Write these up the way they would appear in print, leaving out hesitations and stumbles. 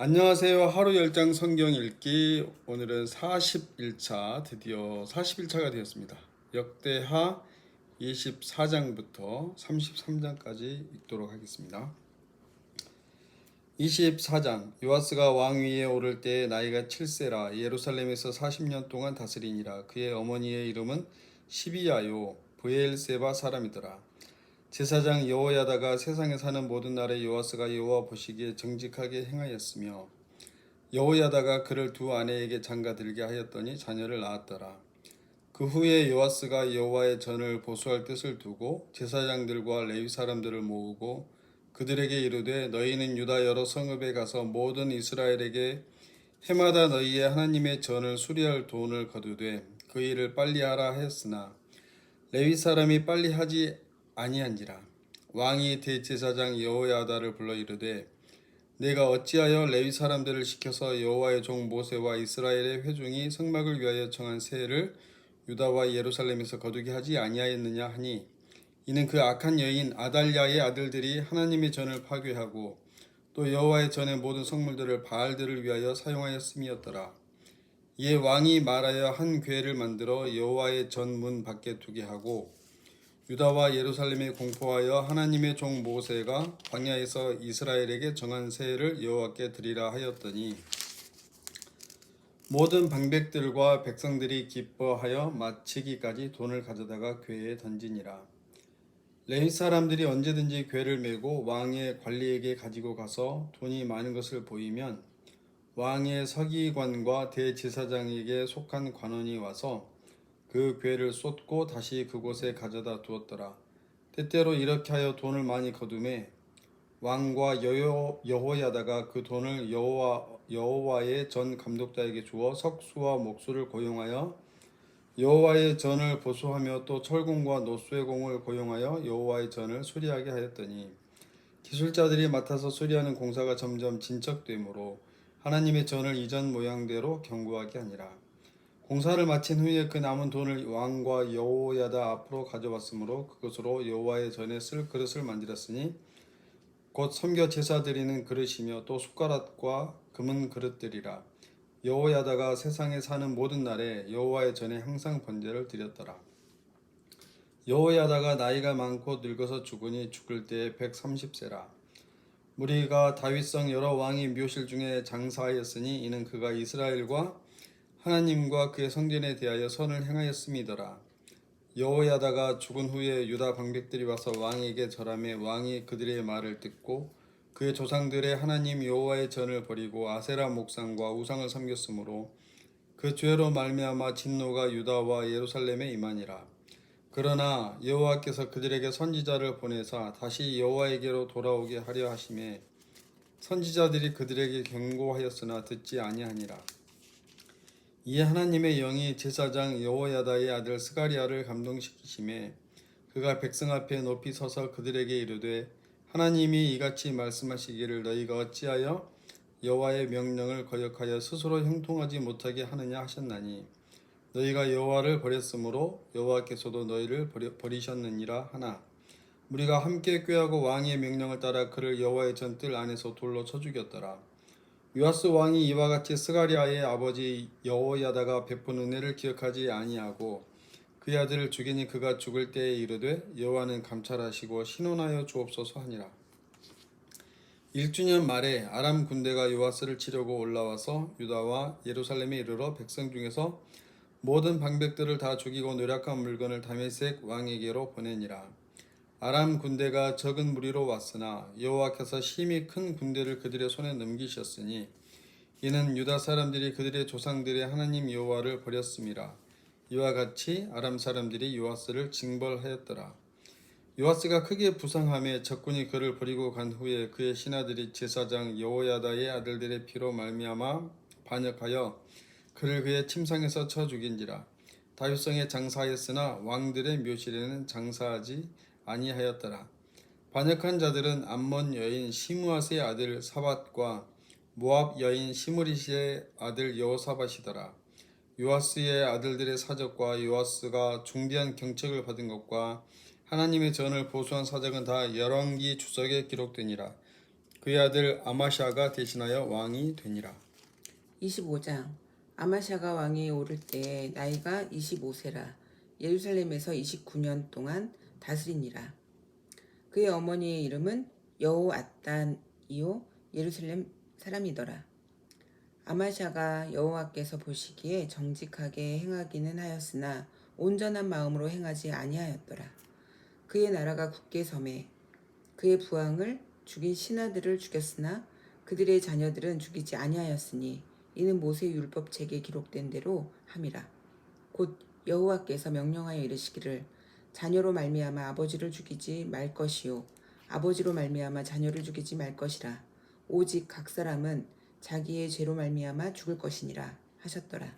안녕하세요. 하루 10장 성경 읽기. 오늘은 41차, 드디어 41차가 되었습니다. 역대하 24장부터 33장까지 읽도록 하겠습니다. 24장. 요아스가 왕위에 오를 때 나이가 7세라 예루살렘에서 40년 동안 다스리니라. 그의 어머니의 이름은 시비야요 브엘세바 사람이더라. 제사장 여호야다가 세상에 사는 모든 날에 요아스가 여호와 보시기에 정직하게 행하였으며 여호야다가 그를 두 아내에게 장가들게 하였더니 자녀를 낳았더라. 그 후에 요아스가 여호와의 전을 보수할 뜻을 두고 제사장들과 레위 사람들을 모으고 그들에게 이르되 너희는 유다 여러 성읍에 가서 모든 이스라엘에게 해마다 너희의 하나님의 전을 수리할 돈을 거두되 그 일을 빨리 하라 하였으나 레위 사람이 빨리 하지 아니한지라. 왕이 대제사장 여호야다를 불러 이르되 내가 어찌하여 레위 사람들을 시켜서 여호와의 종 모세와 이스라엘의 회중이 성막을 위하여 정한 세를 유다와 예루살렘에서 거두게 하지 아니하였느냐 하니 이는 그 악한 여인 아달랴의 아들들이 하나님의 전을 파괴하고 또 여호와의 전의 모든 성물들을 바알들을 위하여 사용하였음이었더라. 이에 왕이 말하여 한 궤를 만들어 여호와의 전 문 밖에 두게 하고 유다와 예루살렘에 공포하여 하나님의 종 모세가 광야에서 이스라엘에게 정한 세를 여호와께 드리라 하였더니 모든 방백들과 백성들이 기뻐하여 마치기까지 돈을 가져다가 궤에 던지니라. 레위 사람들이 언제든지 궤를 메고 왕의 관리에게 가지고 가서 돈이 많은 것을 보이면 왕의 서기관과 대제사장에게 속한 관원이 와서 그 궤를 쏟고 다시 그곳에 가져다 두었더라. 때때로 이렇게 하여 돈을 많이 거두매 왕과 여호야다가 그 돈을 여호와의 전 감독자에게 주어 석수와 목수를 고용하여 여호와의 전을 보수하며 또 철공과 노쇠공을 고용하여 여호와의 전을 수리하게 하였더니 기술자들이 맡아서 수리하는 공사가 점점 진척되므로 하나님의 전을 이전 모양대로 견고하게 하니라. 공사를 마친 후에 그 남은 돈을 왕과 여호야다 앞으로 가져왔으므로 그것으로 여호와의 전에 쓸 그릇을 만들었으니 곧 섬겨 제사 드리는 그릇이며 또 숟가락과 금은 그릇들이라. 여호야다가 세상에 사는 모든 날에 여호와의 전에 항상 번제를 드렸더라. 여호야다가 나이가 많고 늙어서 죽으니 죽을 때에 130세라. 무리가 다윗성 여러 왕의 묘실 중에 장사하였으니 이는 그가 이스라엘과 하나님과 그의 성전에 대하여 선을 행하였음이더라. 여호야다가 죽은 후에 유다 방백들이 와서 왕에게 절하매 왕이 그들의 말을 듣고 그의 조상들의 하나님 여호와의 전을 버리고 아세라 목상과 우상을 섬겼으므로 그 죄로 말미암아 진노가 유다와 예루살렘에 임하니라. 그러나 여호와께서 그들에게 선지자를 보내사 다시 여호와에게로 돌아오게 하려 하심에 선지자들이 그들에게 경고하였으나 듣지 아니하니라. 이에 하나님의 영이 제사장 여호야다의 아들 스가리야를 감동시키심에 그가 백성 앞에 높이 서서 그들에게 이르되 하나님이 이같이 말씀하시기를 너희가 어찌하여 여호와의 명령을 거역하여 스스로 형통하지 못하게 하느냐 하셨나니 너희가 여호와를 버렸으므로 여호와께서도 너희를 버리셨느니라 하나 우리가 함께 꾀하고 왕의 명령을 따라 그를 여호와의 전뜰 안에서 돌로 쳐 죽였더라. 요아스 왕이 이와 같이 스가리아의 아버지 여호야다가 베푼 은혜를 기억하지 아니하고 그의 아들을 죽이니 그가 죽을 때에 이르되 여호와는 감찰하시고 신원하여 주옵소서 하니라. 1주년 말에 아람 군대가 요아스를 치려고 올라와서 유다와 예루살렘에 이르러 백성 중에서 모든 방백들을 다 죽이고 노략한 물건을 다메섹 왕에게로 보내니라. 아람 군대가 적은 무리로 왔으나 여호와께서 심히 큰 군대를 그들의 손에 넘기셨으니 이는 유다 사람들이 그들의 조상들의 하나님 여호와를 버렸음이라. 이와 같이 아람 사람들이 요아스를 징벌하였더라. 요아스가 크게 부상하며 적군이 그를 버리고 간 후에 그의 신하들이 제사장 여호야다의 아들들의 피로 말미암아 반역하여 그를 그의 침상에서 쳐 죽인지라. 다윗성에 장사하였으나 왕들의 묘실에는 장사하지 아니하였더라. 반역한 자들은 암몬 여인 시므앗의 아들 사밧과 모압 여인 시므리시의 아들 여호사밧이더라. 요아스의 아들들의 사적과 요아스가 중대한 경책을 받은 것과 하나님의 전을 보수한 사적은 다 열왕기 주석에 기록되니라. 그의 아들 아마샤가 대신하여 왕이 되니라. 25장. 아마샤가 왕위에 오를 때에 나이가 25세라. 예루살렘에서 29년 동안 다스리니라. 그의 어머니의 이름은 여호앗단이요 예루살렘 사람이더라. 아마샤가 여호와께서 보시기에 정직하게 행하기는 하였으나 온전한 마음으로 행하지 아니하였더라. 그의 나라가 굳게 섬에 그의 부왕을 죽인 신하들을 죽였으나 그들의 자녀들은 죽이지 아니하였으니 이는 모세 율법책에 기록된 대로 함이라. 곧 여호와께서 명령하여 이르시기를 자녀로 말미암아 아버지를 죽이지 말 것이요 아버지로 말미암아 자녀를 죽이지 말 것이라. 오직 각 사람은 자기의 죄로 말미암아 죽을 것이니라 하셨더라.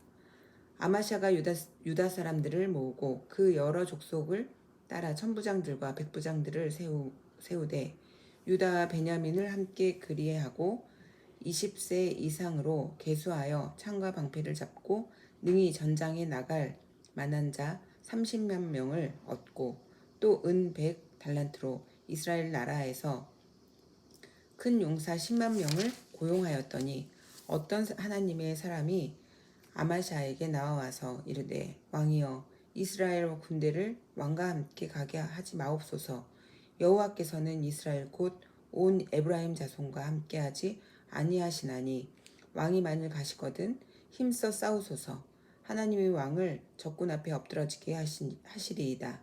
아마샤가 유다 사람들을 모으고 그 여러 족속을 따라 천부장들과 백부장들을 세우되 유다와 베냐민을 함께 그리하고 20세 이상으로 계수하여 창과 방패를 잡고 능히 전장에 나갈 만한 자 30만 명을 얻고 또 은 100달란트로 이스라엘 나라에서 큰 용사 10만 명을 고용하였더니 어떤 하나님의 사람이 아마샤에게 나와와서 이르되 왕이여 이스라엘 군대를 왕과 함께 가게 하지 마옵소서. 여호와께서는 이스라엘 곧 온 에브라임 자손과 함께하지 아니하시나니 왕이 만일 가시거든 힘써 싸우소서. 하나님의 왕을 적군 앞에 엎드러지게 하시리이다.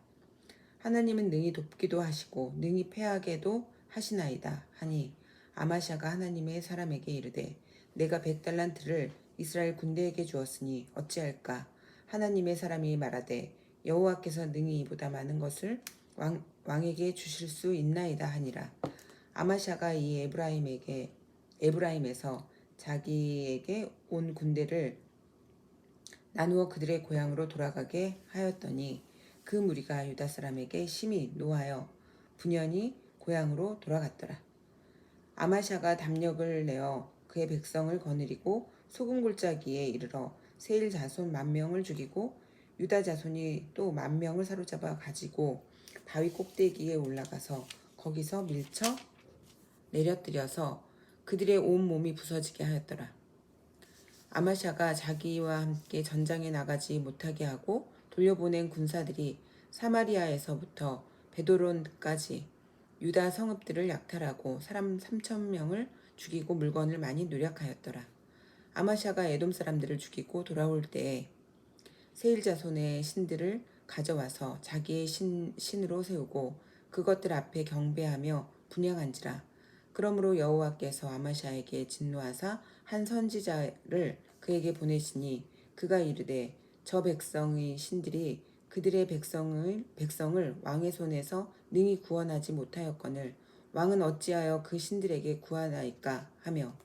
하나님은 능히 돕기도 하시고 능히 패하게도 하시나이다 하니 아마샤가 하나님의 사람에게 이르되 내가 100달란트를 이스라엘 군대에게 주었으니 어찌할까. 하나님의 사람이 말하되 여호와께서 능히 이보다 많은 것을 왕에게 주실 수 있나이다 하니라. 아마샤가 이 에브라임에서 자기에게 온 군대를 나누어 그들의 고향으로 돌아가게 하였더니 그 무리가 유다 사람에게 심히 노하여 분연히 고향으로 돌아갔더라. 아마샤가 담력을 내어 그의 백성을 거느리고 소금 골짜기에 이르러 세일 자손 10,000명을 죽이고 유다 자손이 또 10,000명을 사로잡아 가지고 바위 꼭대기에 올라가서 거기서 밀쳐 내려뜨려서 그들의 온 몸이 부서지게 하였더라. 아마샤가 자기와 함께 전장에 나가지 못하게 하고 돌려보낸 군사들이 사마리아에서부터 베드론까지 유다 성읍들을 약탈하고 사람 3,000명을 죽이고 물건을 많이 누락하였더라. 아마샤가 에돔 사람들을 죽이고 돌아올 때에 세일 자손의 신들을 가져와서 자기의 신으로 세우고 그것들 앞에 경배하며 분향한지라. 그러므로 여호와께서 아마샤에게 진노하사 한 선지자를 그에게 보내시니 그가 이르되 저 백성의 신들이 그들의 백성을 왕의 손에서 능히 구원하지 못하였거늘 왕은 어찌하여 그 신들에게 구하나이까 하며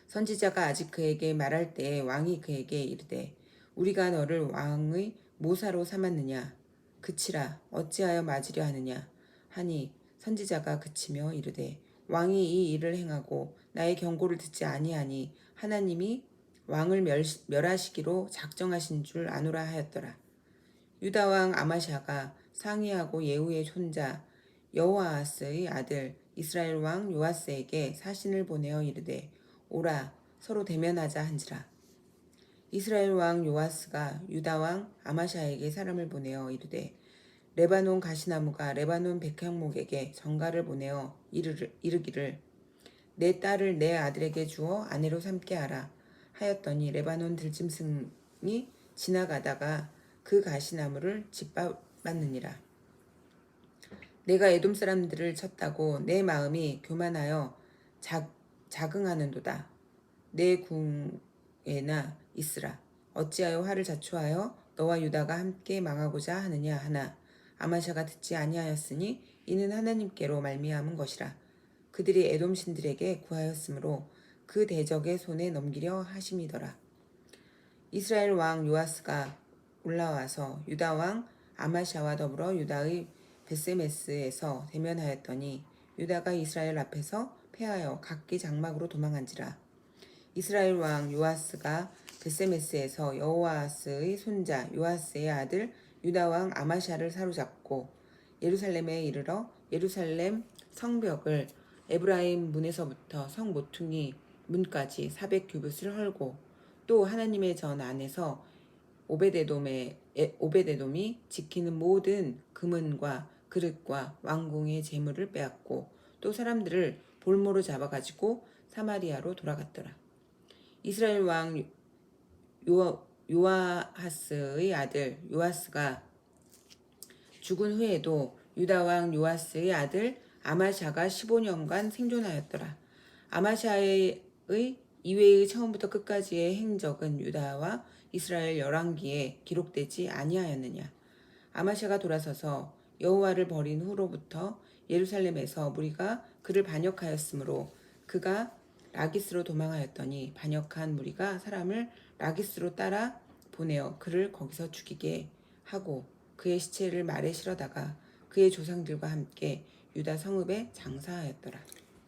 선지자가 아직 그에게 말할 때에 왕이 그에게 이르되 우리가 너를 왕의 모사로 삼았느냐 그치라 어찌하여 맞으려 하느냐 하니 선지자가 그치며 이르되 왕이 이 일을 행하고 나의 경고를 듣지 아니하니 하나님이 왕을 멸하시기로 작정하신 줄 아노라 하였더라. 유다 왕 아마샤가 상의하고 예후의 손자 여호아하스의 아들 이스라엘 왕 요아스에게 사신을 보내어 이르되 오라 서로 대면하자 한지라. 이스라엘 왕 요아스가 유다 왕 아마샤에게 사람을 보내어 이르되 레바논 가시나무가 레바논 백향목에게 전가를 보내어 이르기를 내 딸을 내 아들에게 주어 아내로 삼게 하라 하였더니 레바논 들짐승이 지나가다가 그 가시나무를 짓밟았느니라. 내가 에돔 사람들을 쳤다고 내 마음이 교만하여 자긍하는도다. 내 궁에나 있으라. 어찌하여 화를 자초하여 너와 유다가 함께 망하고자 하느냐 하나 아마샤가 듣지 아니하였으니 이는 하나님께로 말미암은 것이라. 그들이 에돔 신들에게 구하였으므로 그 대적의 손에 넘기려 하심이더라. 이스라엘 왕 요아스가 올라와서 유다 왕 아마샤와 더불어 유다의 베세메스에서 대면하였더니 유다가 이스라엘 앞에서 패하여 각기 장막으로 도망한지라. 이스라엘 왕 요아스가 베세메스에서 여호아스의 손자 요아스의 아들 유다 왕 아마샤를 사로잡고 예루살렘에 이르러 예루살렘 성벽을 에브라임 문에서부터 성 모퉁이 문까지 400규빗을 헐고 또 하나님의 전 안에서 오베데돔이 지키는 모든 금은과 그릇과 왕궁의 재물을 빼앗고 또 사람들을 볼모로 잡아가지고 사마리아로 돌아갔더라. 이스라엘 왕 요아하스의 아들 요아스가 죽은 후에도 유다 왕 요아스의 아들 아마샤가 15년간 생존하였더라. 아마샤의 이외의 처음부터 끝까지의 행적은 유다와 이스라엘 열왕기에 기록되지 아니하였느냐. 아마샤가 돌아서서 여호와를 버린 후로부터 예루살렘에서 무리가 그를 반역하였으므로 그가 라기스로 도망하였더니 반역한 무리가 사람을 라기스로 따라 보내어 그를 거기서 죽이게 하고 그의 시체를 말에 실어다가 그의 조상들과 함께 유다 성읍에 장사하였더라.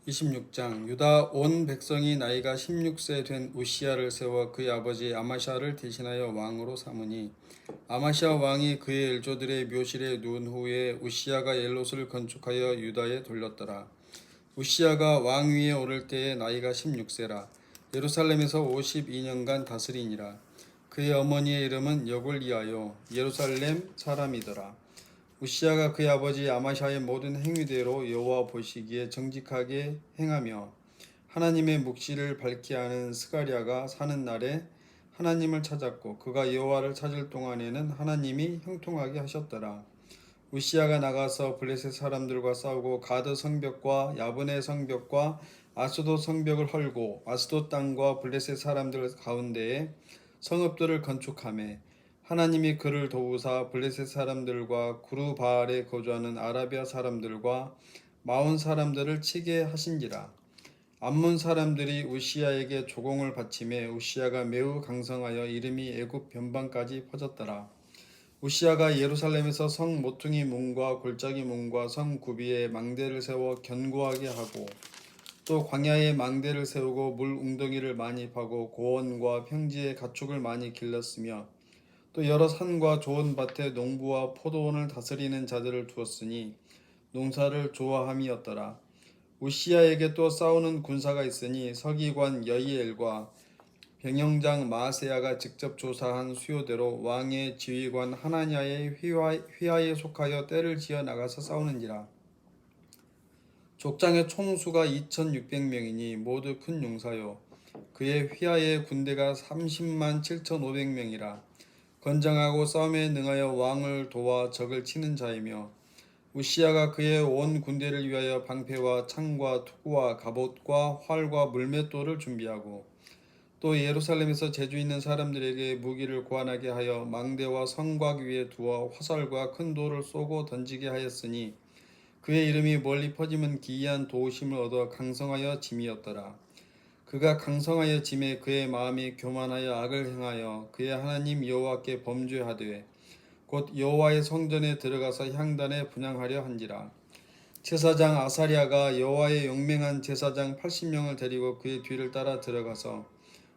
26장 유다 온 백성이 나이가 16세 된 우시야를 세워 그의 아버지 아마샤를 대신하여 왕으로 삼으니 아마샤 왕이 그의 일조들의 묘실에 누운 후에 우시야가 엘롯을 건축하여 유다에 돌렸더라. 우시야가 왕위에 오를 때에 나이가 16세라 예루살렘에서 52년간 다스리니라. 그의 어머니의 이름은 여골리아요 예루살렘 사람이더라. 우시야가 그의 아버지 아마샤의 모든 행위대로 여호와 보시기에 정직하게 행하며 하나님의 묵시를 밝히 하는 스가랴가 사는 날에 하나님을 찾았고 그가 여호와를 찾을 동안에는 하나님이 형통하게 하셨더라. 우시야가 나가서 블레셋 사람들과 싸우고 가드 성벽과 야브네 성벽과 아스돗 성벽을 헐고 아스돗 땅과 블레셋 사람들 가운데에 성읍들을 건축하며 하나님이 그를 도우사 블레셋 사람들과 구르바알에 거주하는 아라비아 사람들과 마온 사람들을 치게 하신지라. 암몬 사람들이 우시야에게 조공을 바치매 우시야가 매우 강성하여 이름이 애굽 변방까지 퍼졌더라. 우시야가 예루살렘에서 성 모퉁이 문과 골짜기 문과 성 구비에 망대를 세워 견고하게 하고 또 광야에 망대를 세우고 물 웅덩이를 많이 파고 고원과 평지에 가축을 많이 길렀으며 또 여러 산과 좋은 밭에 농부와 포도원을 다스리는 자들을 두었으니 농사를 좋아함이었더라. 우시야에게 또 싸우는 군사가 있으니 서기관 여이엘과 병영장 마세야가 직접 조사한 수요대로 왕의 지휘관 하나냐의 휘하에 속하여 떼를 지어 나가서 싸우는지라. 족장의 총수가 2600명이니 모두 큰 용사요 그의 휘하의 군대가 30만 7500명이라. 건장하고 싸움에 능하여 왕을 도와 적을 치는 자이며 우시야가 그의 온 군대를 위하여 방패와 창과 투구와 갑옷과 활과 물맷돌을 준비하고 또 예루살렘에서 재주 있는 사람들에게 무기를 고안하게 하여 망대와 성곽 위에 두어 화살과 큰 돌을 쏘고 던지게 하였으니 그의 이름이 멀리 퍼지면 기이한 도우심을 얻어 강성하여 짐이었더라. 그가 강성하여 짐에 그의 마음이 교만하여 악을 행하여 그의 하나님 여호와께 범죄하되 곧 여호와의 성전에 들어가서 향단에 분향하려 한지라. 제사장 아사랴가 여호와의 용맹한 제사장 80명을 데리고 그의 뒤를 따라 들어가서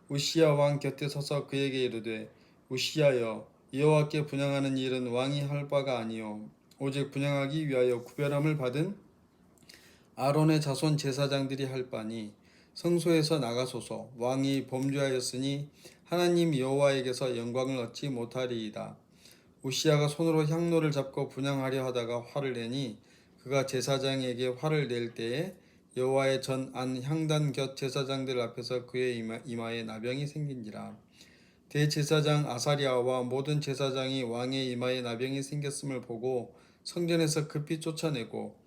우시야 왕 곁에 서서 그에게 이르되 우시야여 여호와께 분향하는 일은 왕이 할 바가 아니요 오직 분향하기 위하여 구별함을 받은 아론의 자손 제사장들이 할 바니 성소에서 나가소서. 왕이 범죄하였으니 하나님 여호와에게서 영광을 얻지 못하리이다. 우시야가 손으로 향로를 잡고 분향하려 하다가 화를 내니 그가 제사장에게 화를 낼 때에 여호와의 전 안 향단 곁 제사장들 앞에서 그의 이마에 나병이 생긴지라. 대제사장 아사랴와 모든 제사장이 왕의 이마에 나병이 생겼음을 보고 성전에서 급히 쫓아내고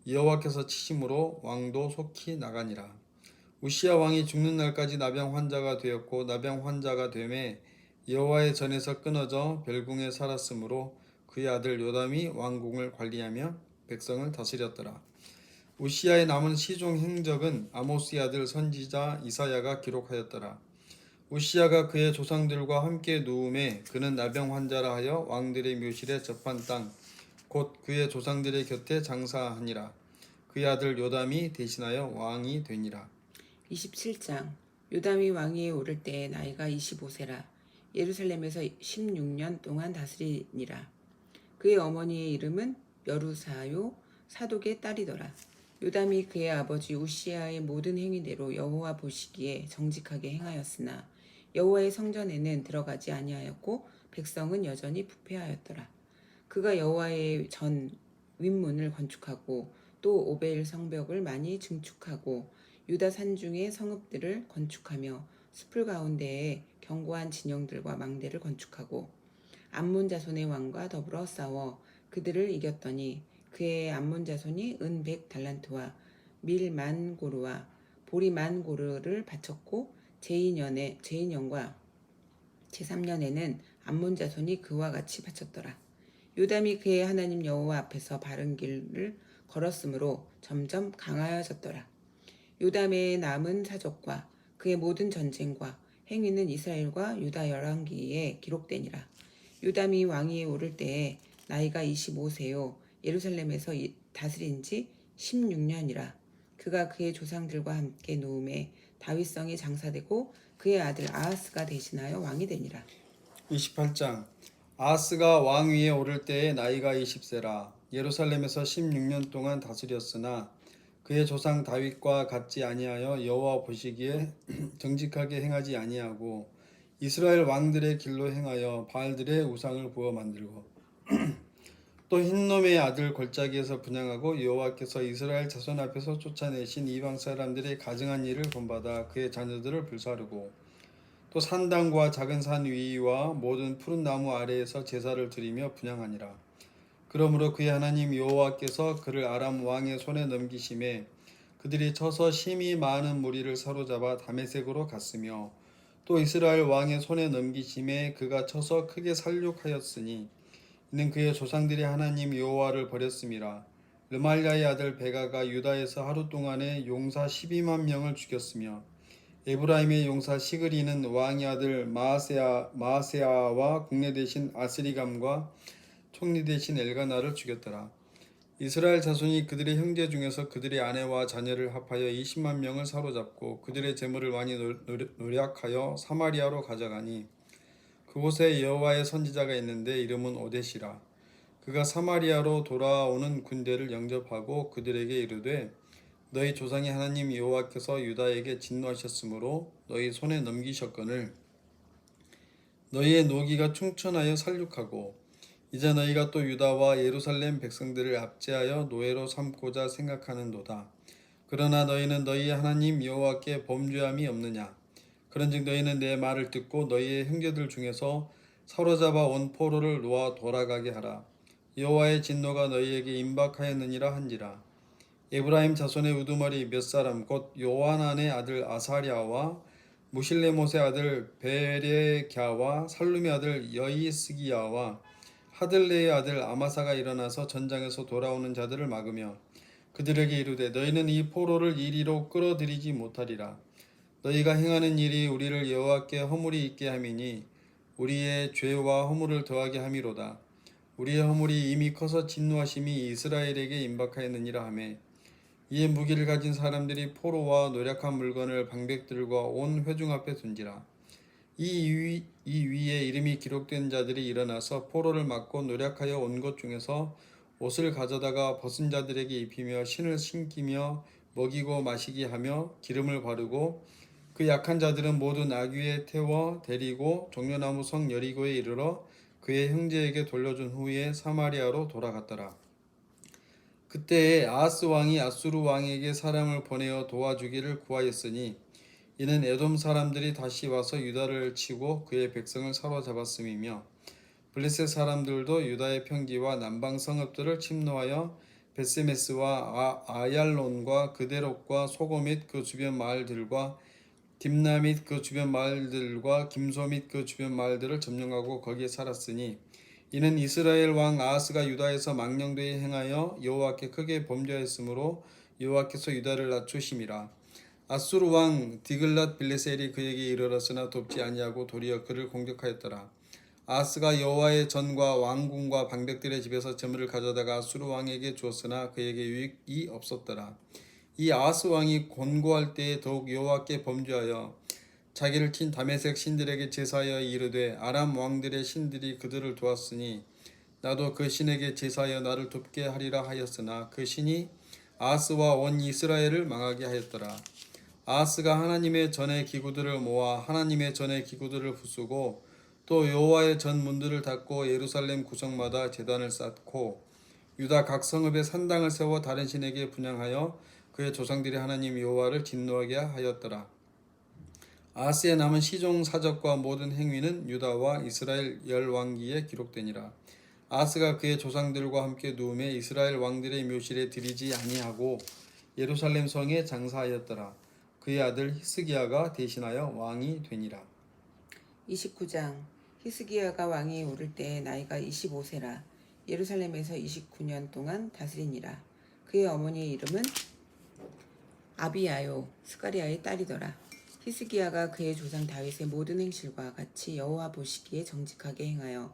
여호와께서 치심으로 왕도 속히 나가니라. 우시야 왕이 죽는 날까지 나병 환자가 되었고 나병 환자가 되매 여호와의 전에서 끊어져 별궁에 살았으므로 그의 아들 요담이 왕궁을 관리하며 백성을 다스렸더라. 우시야의 남은 시종 행적은 아모스의 아들 선지자 이사야가 기록하였더라. 우시야가 그의 조상들과 함께 누움에 그는 나병 환자라 하여 왕들의 묘실에 접한 땅 곧 그의 조상들의 곁에 장사하니라. 그의 아들 요담이 대신하여 왕이 되니라. 27장 요담이 왕위에 오를 때에 나이가 25세라 예루살렘에서 16년 동안 다스리니라. 그의 어머니의 이름은 여루사요 사독의 딸이더라. 요담이 그의 아버지 우시아의 모든 행위대로 여호와 보시기에 정직하게 행하였으나 여호와의 성전에는 들어가지 아니하였고 백성은 여전히 부패하였더라. 그가 여호와의 전 윗문을 건축하고 또 오벨 성벽을 많이 증축하고 유다 산중의 성읍들을 건축하며 숲을 가운데에 견고한 진영들과 망대를 건축하고 암몬 자손의 왕과 더불어 싸워 그들을 이겼더니 그의 암몬 자손이 은 100달란트와 밀 10,000고르와 보리 10,000고르를 바쳤고 제2년과 제3년에는 암몬 자손이 그와 같이 바쳤더라. 요담이 그의 하나님 여호와 앞에서 바른 길을 걸었으므로 점점 강하여졌더라. 요담의 남은 사적과 그의 모든 전쟁과 행위는 이스라엘과 유다 열왕기에 기록되니라. 요담이 왕위에 오를 때에 나이가 25세요 예루살렘에서 다스린 지 16년이라. 그가 그의 조상들과 함께 누움에 다윗성에 장사되고 그의 아들 아하스가 대신하여 왕이 되니라. 28장 아하스가 왕위에 오를 때에 나이가 20세라 예루살렘에서 16년 동안 다스렸으나 그의 조상 다윗과 같지 아니하여 여호와 보시기에 정직하게 행하지 아니하고 이스라엘 왕들의 길로 행하여 바알들의 우상을 부어 만들고 또 흰놈의 아들 골짜기에서 분양하고 여호와께서 이스라엘 자손 앞에서 쫓아내신 이방 사람들의 가증한 일을 본받아 그의 자녀들을 불사르고 또 산당과 작은 산 위와 모든 푸른 나무 아래에서 제사를 드리며 분향하니라. 그러므로 그의 하나님 여호와께서 그를 아람 왕의 손에 넘기심에 그들이 쳐서 심히 많은 무리를 사로잡아 다메섹으로 갔으며 또 이스라엘 왕의 손에 넘기심에 그가 쳐서 크게 살육하였으니 이는 그의 조상들이 하나님 여호와를 버렸음이라. 르말야의 아들 베가가 유다에서 하루 동안에 용사 12만 명을 죽였으며 에브라임의 용사 시그리는 왕의 아들 마아세아와 국내 대신 아스리감과 총리 대신 엘가나를 죽였더라. 이스라엘 자손이 그들의 형제 중에서 그들의 아내와 자녀를 합하여 20만 명을 사로잡고 그들의 재물을 많이 노략하여 사마리아로 가져가니 그곳에 여호와의 선지자가 있는데 이름은 오뎃이라. 그가 사마리아로 돌아오는 군대를 영접하고 그들에게 이르되 너희 조상의 하나님 여호와께서 유다에게 진노하셨으므로 너희 손에 넘기셨거늘 너희의 노기가 충천하여 살육하고 이제 너희가 또 유다와 예루살렘 백성들을 압제하여 노예로 삼고자 생각하는도다. 그러나 너희는 너희 하나님 여호와께 범죄함이 없느냐? 그런즉 너희는 내 말을 듣고 너희의 형제들 중에서 사로잡아 온 포로를 놓아 돌아가게 하라. 여호와의 진노가 너희에게 임박하였느니라 한지라. 에브라임 자손의 우두머리 몇 사람 곧 요하난의 아들 아사랴와 무실레못의 아들 베레갸와 살룸의 아들 여이스기야와 하들레의 아들 아마사가 일어나서 전장에서 돌아오는 자들을 막으며 그들에게 이르되 너희는 이 포로를 이리로 끌어들이지 못하리라. 너희가 행하는 일이 우리를 여호와께 허물이 있게 함이니 우리의 죄와 허물을 더하게 함이로다. 우리의 허물이 이미 커서 진노하심이 이스라엘에게 임박하였느니라 하매 이에 무기를 가진 사람들이 포로와 노략한 물건을 방백들과 온 회중 앞에 둔지라. 이 위에 이름이 기록된 자들이 일어나서 포로를 막고 노략하여 온 것 중에서 옷을 가져다가 벗은 자들에게 입히며 신을 신기며 먹이고 마시게 하며 기름을 바르고 그 약한 자들은 모두 나귀에 태워 데리고 종려나무 성 여리고에 이르러 그의 형제에게 돌려준 후에 사마리아로 돌아갔더라. 그때에 아하스 왕이 아수르 왕에게 사람을 보내어 도와주기를 구하였으니 이는 에돔 사람들이 다시 와서 유다를 치고 그의 백성을 사로잡았음이며 블레셋 사람들도 유다의 평지와 남방 성읍들을 침노하여 베세메스와 아얄론과 그데롯과 소고 및 그 주변 마을들과 딥나 및 그 주변 마을들과 김소 및 그 주변 마을들을 점령하고 거기에 살았으니 이는 이스라엘 왕 아하스가 유다에서 망령되이 행하여 여호와께 크게 범죄하였으므로 여호와께서 유다를 낮추심이라. 아수르 왕 디글랏 빌레셀이 그에게 이르렀으나 돕지 아니하고 도리어 그를 공격하였더라. 아하스가 여호와의 전과 왕궁과 방백들의 집에서 재물을 가져다가 아수르 왕에게 주었으나 그에게 유익이 없었더라. 이 아하스 왕이 곤고할 때에 더욱 여호와께 범죄하여 자기를 친 다메섹 신들에게 제사하여 이르되 아람 왕들의 신들이 그들을 도왔으니 나도 그 신에게 제사하여 나를 돕게 하리라 하였으나 그 신이 아하스와 온 이스라엘을 망하게 하였더라. 아하스가 하나님의 전의 기구들을 모아 하나님의 전의 기구들을 부수고 또 여호와의 전 문들을 닫고 예루살렘 구석마다 제단을 쌓고 유다 각 성읍에 산당을 세워 다른 신에게 분향하여 그의 조상들이 하나님 여호와를 진노하게 하였더라. 아하스의 남은 시종 사적과 모든 행위는 유다와 이스라엘 열 왕기에 기록되니라. 아하스가 그의 조상들과 함께 누움에 이스라엘 왕들의 묘실에 들이지 아니하고 예루살렘 성에 장사하였더라. 그의 아들 히스기야가 대신하여 왕이 되니라. 29장. 히스기야가 왕이 오를 때 나이가 25세라. 예루살렘에서 29년 동안 다스리니라. 그의 어머니의 이름은 아비야요 스가리아의 딸이더라. 히스기야가 그의 조상 다윗의 모든 행실과 같이 여호와 보시기에 정직하게 행하여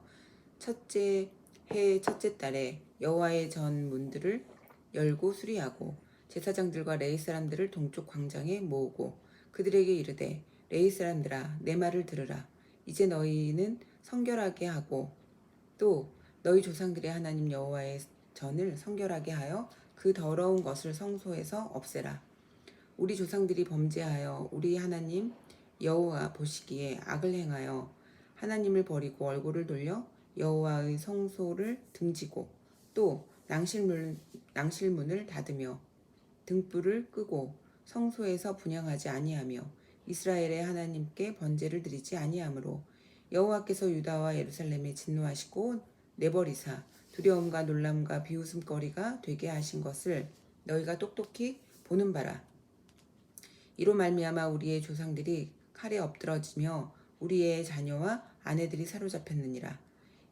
첫째 해 첫째 달에 여호와의 전 문들을 열고 수리하고 제사장들과 레위 사람들을 동쪽 광장에 모으고 그들에게 이르되 레위 사람들아 내 말을 들으라. 이제 너희는 성결하게 하고 또 너희 조상들의 하나님 여호와의 전을 성결하게 하여 그 더러운 것을 성소에서 없애라. 우리 조상들이 범죄하여 우리 하나님 여호와 보시기에 악을 행하여 하나님을 버리고 얼굴을 돌려 여호와의 성소를 등지고 또 낭실문을 닫으며 등불을 끄고 성소에서 분향하지 아니하며 이스라엘의 하나님께 번제를 드리지 아니하므로 여호와께서 유다와 예루살렘에 진노하시고 내버리사 두려움과 놀람과 비웃음거리가 되게 하신 것을 너희가 똑똑히 보는 바라. 이로 말미암아 우리의 조상들이 칼에 엎드러지며 우리의 자녀와 아내들이 사로잡혔느니라.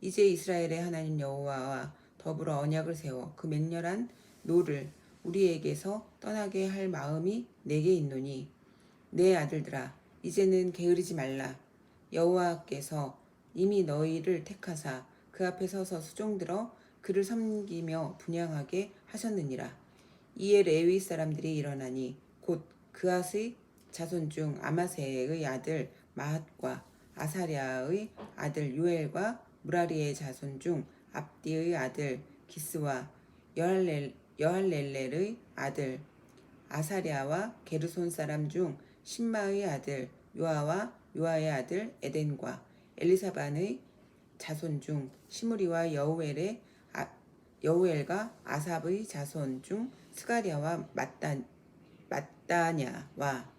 이제 이스라엘의 하나님 여호와와 더불어 언약을 세워 그 맹렬한 노를 우리에게서 떠나게 할 마음이 내게 있노니 내 아들들아 이제는 게으르지 말라. 여호와께서 이미 너희를 택하사 그 앞에 서서 수종들어 그를 섬기며 분향하게 하셨느니라. 이에 레위 사람들이 일어나니 곧 그앗의 자손 중 아마세의 아들 마핫과 아사랴의 아들 요엘과 무라리의 자손 중 압디의 아들 기스와 여할렐렐의 아들 아사랴와 게르손 사람 중 신마의 아들 요아와 요아의 아들 에덴과 엘리사반의 자손 중 시므리와 여우엘과 아삽의 자손 중 스가랴와 mat다냐와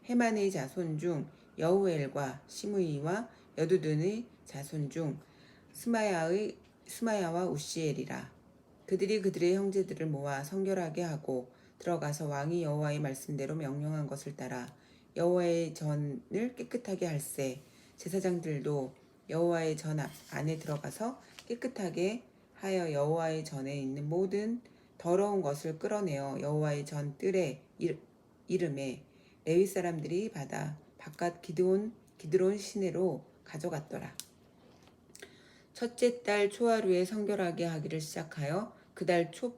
헤만의 자손 중 여우엘과 시므이와 여두둔의 자손 중 스마야와 우시엘이라. 그들이 그들의 형제들을 모아 성결하게 하고 들어가서 왕이 여호와의 말씀대로 명령한 것을 따라 여호와의 전을 깨끗하게 할세. 제사장들도 여호와의 전 안에 들어가서 깨끗하게 하여 여호와의 전에 있는 모든 더러운 것을 끌어내어 여호와의 전 뜰에 이름에 레위 사람들이 받아 바깥 기드론 시내로 가져갔더라. 첫째 달 초하루에 성결하게 하기를 시작하여 그 달 초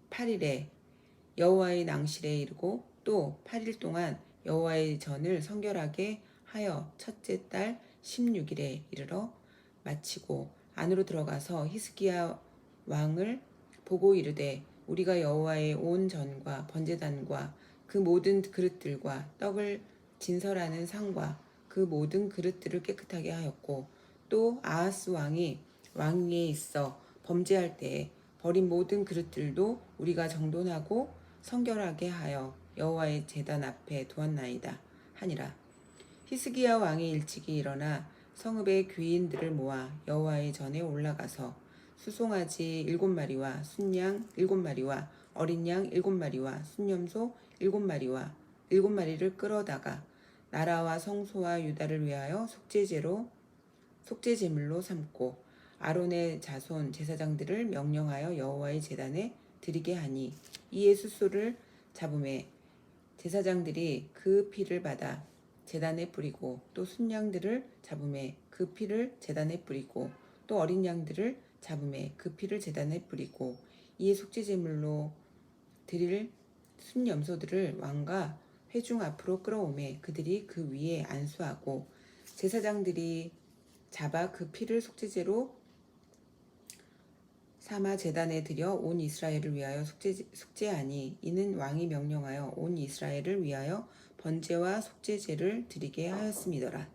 8일에 여호와의 낭실에 이르고 또 8일 동안 여호와의 전을 성결하게 하여 첫째 달 16일에 이르러 마치고 안으로 들어가서 히스기야 왕을 보고 이르되 우리가 여호와의 온 전과 번제단과 그 모든 그릇들과 떡을 진설하는 상과 그 모든 그릇들을 깨끗하게 하였고 또 아하스 왕이 왕위에 있어 범죄할 때에 버린 모든 그릇들도 우리가 정돈하고 성결하게 하여 여호와의 제단 앞에 두었나이다 하니라. 히스기야 왕이 일찍이 일어나 성읍의 귀인들을 모아 여호와의 전에 올라가서 수송아지 7마리와 순양 7마리와 어린 양 7마리와 순염소 7마리를 끌어다가 나라와 성소와 유다를 위하여 속죄제물로 삼고 아론의 자손 제사장들을 명령하여 여호와의 제단에 드리게 하니 이에 숫소를 잡음에 제사장들이 그 피를 받아 제단에 뿌리고 또 순양들을 잡음에 그 피를 제단에 뿌리고 또 어린 양들을 잡음에 그 피를 제단에 뿌리고 이에 속죄제물로 드릴 순염소들을 왕과 회중 앞으로 끌어오매 그들이 그 위에 안수하고 제사장들이 잡아 그 피를 속죄제로 삼아 제단에 드려 온 이스라엘을 위하여 속죄하니 이는 왕이 명령하여 온 이스라엘을 위하여 번제와 속죄제를 드리게 하였음이더라.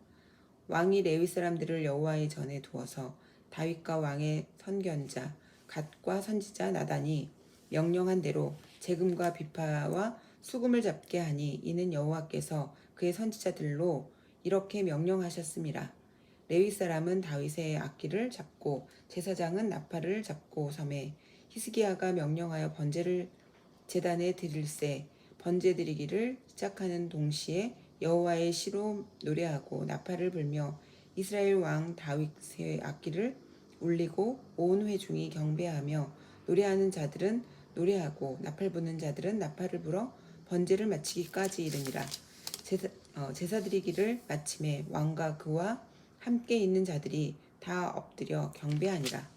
왕이 레위 사람들을 여호와의 전에 두어서 다윗과 왕의 선견자 갓과 선지자 나단이 명령한 대로 재금과 비파와 수금을 잡게 하니 이는 여호와께서 그의 선지자들로 이렇게 명령하셨음이라. 레위 사람은 다윗의 악기를 잡고 제사장은 나팔을 잡고 섬에 히스기야가 명령하여 번제를 제단에 드릴새 번제 드리기를 시작하는 동시에 여호와의 시로 노래하고 나팔을 불며 이스라엘 왕 다윗의 악기를 울리고 온 회중이 경배하며 노래하는 자들은 노래하고 나팔 부는 자들은 나팔을 불어 번제를 마치기까지 이르니라. 제사 드리기를 마침에 왕과 그와 함께 있는 자들이 다 엎드려 경배하니라.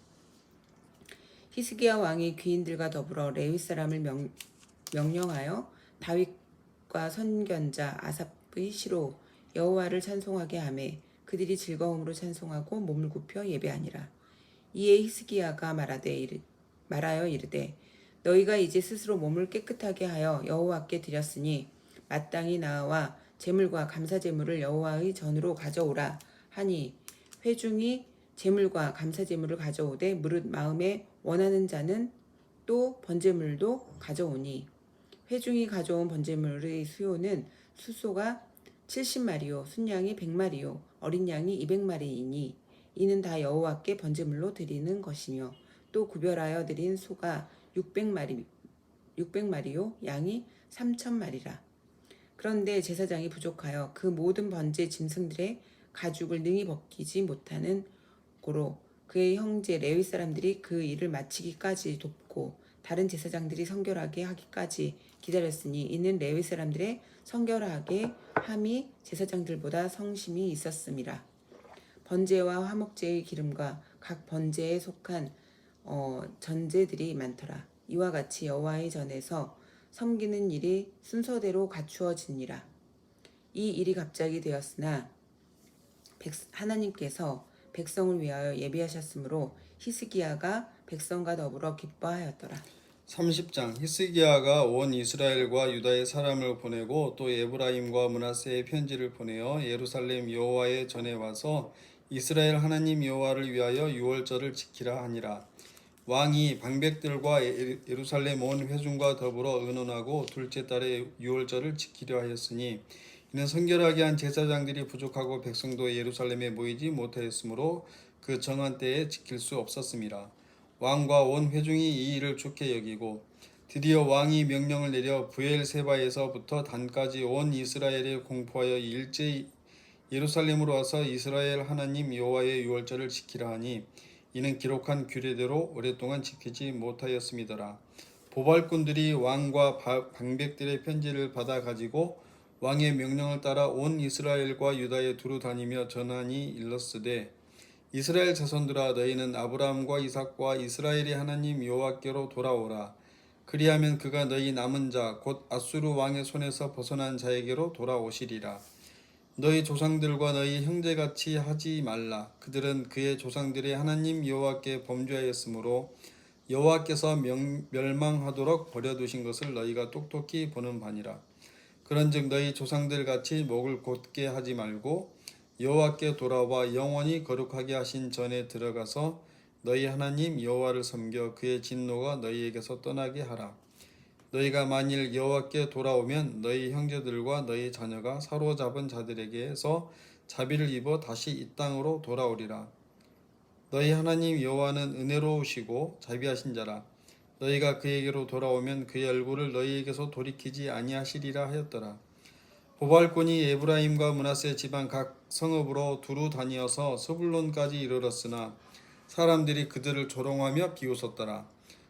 히스기야 왕이 귀인들과 더불어 레위 사람을 명령하여 다윗과 선견자 아삽의 시로 여호와를 찬송하게 하매 그들이 즐거움으로 찬송하고 몸을 굽혀 예배하니라. 이에 히스기야가 말하여 이르되 너희가 이제 스스로 몸을 깨끗하게 하여 여호와께 드렸으니 마땅히 나와 제물과 감사 제물을 여호와의 전으로 가져오라 하니 회중이 제물과 감사 제물을 가져오되 무릇 마음에 원하는 자는 또 번제물도 가져오니 회중이 가져온 번제물의 수요는 수소가 70마리요 순양이 100마리요 어린 양이 200마리이니 이는 다 여호와께 번제물로 드리는 것이며 또 구별하여 드린 소가 600마리요 양이 3,000마리라. 그런데 제사장이 부족하여 그 모든 번제 짐승들의 가죽을 능히 벗기지 못하는 고로 그의 형제 레위 사람들이 그 일을 마치기까지 돕고 다른 제사장들이 성결하게 하기까지 기다렸으니 이는 레위 사람들의 성결하게 함이 제사장들보다 성심이 있었음이라. 번제와 화목제의 기름과 각 번제에 속한 전제들이 많더라. 이와 같이 여호와의 전에서 섬기는 일이 순서대로 갖추어지니라. 이 일이 갑자기 되었으나 하나님께서 백성을 위하여 예비하셨으므로 히스기야가 백성과 더불어 기뻐하였더라. 30장 히스기야가 온 이스라엘과 유다의 사람을 보내고 또 에브라임과 므낫세의 편지를 보내어 예루살렘 여호와의 전에 와서 이스라엘 하나님 여호와를 위하여 유월절을 지키라 하니라. 왕이 방백들과 예루살렘 온 회중과 더불어 의논하고 둘째 달에 유월절을 지키려 하였으니 이는 성결하게 한 제사장들이 부족하고 백성도 예루살렘에 모이지 못하였으므로 그 정한 때에 지킬 수 없었음이라. 왕과 온 회중이 이 일을 좋게 여기고 드디어 왕이 명령을 내려 브엘세바에서부터 단까지 온 이스라엘에 공포하여 일제히 예루살렘으로 와서 이스라엘 하나님 여호와의 유월절을 지키라 하니 이는 기록한 규례대로 오랫동안 지키지 못하였음이더라. 보발꾼들이 왕과 방백들의 편지를 받아 가지고 왕의 명령을 따라 온 이스라엘과 유다에 두루 다니며 전하니 일렀으되 이스라엘 자손들아 너희는 아브라함과 이삭과 이스라엘의 하나님 여호와께로 돌아오라. 그리하면 그가 너희 남은 자 곧 아수르 왕의 손에서 벗어난 자에게로 돌아오시리라. 너희 조상들과 너희 형제같이 하지 말라. 그들은 그의 조상들의 하나님 여호와께 범죄하였으므로 여호와께서 멸망하도록 버려두신 것을 너희가 똑똑히 보는 바니라. 그런즉 너희 조상들같이 목을 곧게 하지 말고 여호와께 돌아와 영원히 거룩하게 하신 전에 들어가서 너희 하나님 여호와를 섬겨 그의 진노가 너희에게서 떠나게 하라. 너희가 만일 여호와께 돌아오면 너희 형제들과 너희 자녀가 사로잡은 자들에게서 자비를 입어 다시 이 땅으로 돌아오리라. 너희 하나님 여호와는 은혜로우시고 자비하신 자라. 너희가 그에게로 돌아오면 그의 얼굴을 너희에게서 돌이키지 아니하시리라 하였더라. 보발꾼이 에브라임과 므낫세 지방 각 성읍으로 두루 다니어서 스불론까지 이르렀으나 사람들이 그들을 조롱하며 비웃었더라.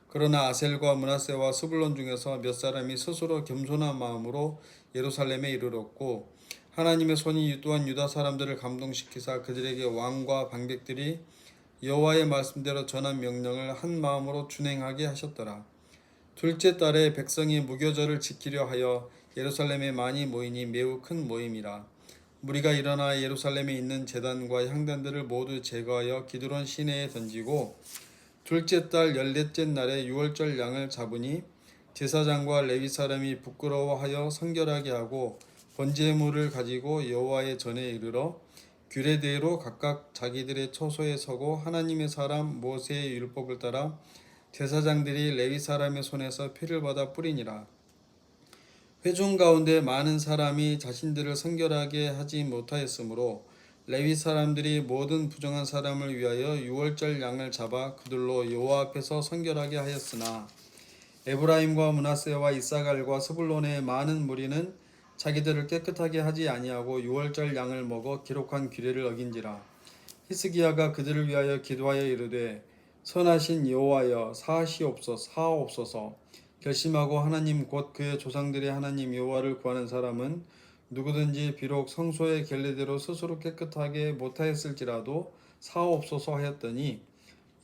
그러나 아셀과 므낫세와 스불론 중에서 몇 사람이 스스로 겸손한 마음으로 예루살렘에 이르렀고 하나님의 손이 또한 유다 사람들을 감동시키사 그들에게 왕과 방백들이 여호와의 말씀대로 전한 명령을 한 마음으로 준행하게 하셨더라. 둘째 달에 백성이 무교절을 지키려 하여 예루살렘에 많이 모이니 매우 큰 모임이라. 무리가 일어나 예루살렘에 있는 제단과 향단들을 모두 제거하여 기드론 시내에 던지고 둘째 달 14째 날에 유월절 양을 잡으니 제사장과 레위 사람이 부끄러워하여 성결하게 하고 번제물을 가지고 여호와의 전에 이르러 규례대로 각각 자기들의 처소에 서고 하나님의 사람 모세의 율법을 따라 제사장들이 레위 사람의 손에서 피를 받아 뿌리니라. 회중 가운데 많은 사람이 자신들을 성결하게 하지 못하였으므로 레위 사람들이 모든 부정한 사람을 위하여 유월절 양을 잡아 그들로 여호와 앞에서 성결하게 하였으나 에브라임과 므낫세와 이사갈과 스불론의 많은 무리는 자기들을 깨끗하게 하지 아니하고 유월절 양을 먹어 기록한 규례를 어긴지라. 히스기야가 그들을 위하여 기도하여 이르되 선하신 여호와여 사하옵소서. 결심하고 하나님 곧 그의 조상들의 하나님 여호와를 구하는 사람은 누구든지 비록 성소의 결례대로 스스로 깨끗하게 못하였을지라도 사하옵소서 하였더니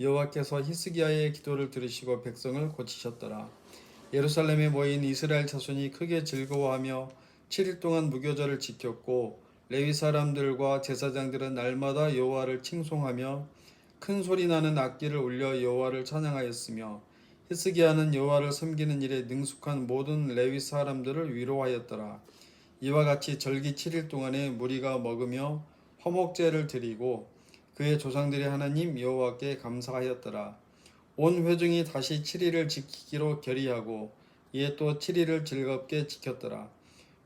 여호와께서 히스기야의 기도를 들으시고 백성을 고치셨더라. 예루살렘에 모인 이스라엘 자손이 크게 즐거워하며 7일 동안 무교절을 지켰고 레위 사람들과 제사장들은 날마다 여호와를 칭송하며 큰 소리 나는 악기를 울려 여호와를 찬양하였으며 히스기야는 여호와를 섬기는 일에 능숙한 모든 레위 사람들을 위로하였더라. 이와 같이 절기 7일 동안에 무리가 먹으며 화목제를 드리고 그의 조상들의 하나님 여호와께 감사하였더라. 온 회중이 다시 7일을 지키기로 결의하고 이에 또 7일을 즐겁게 지켰더라.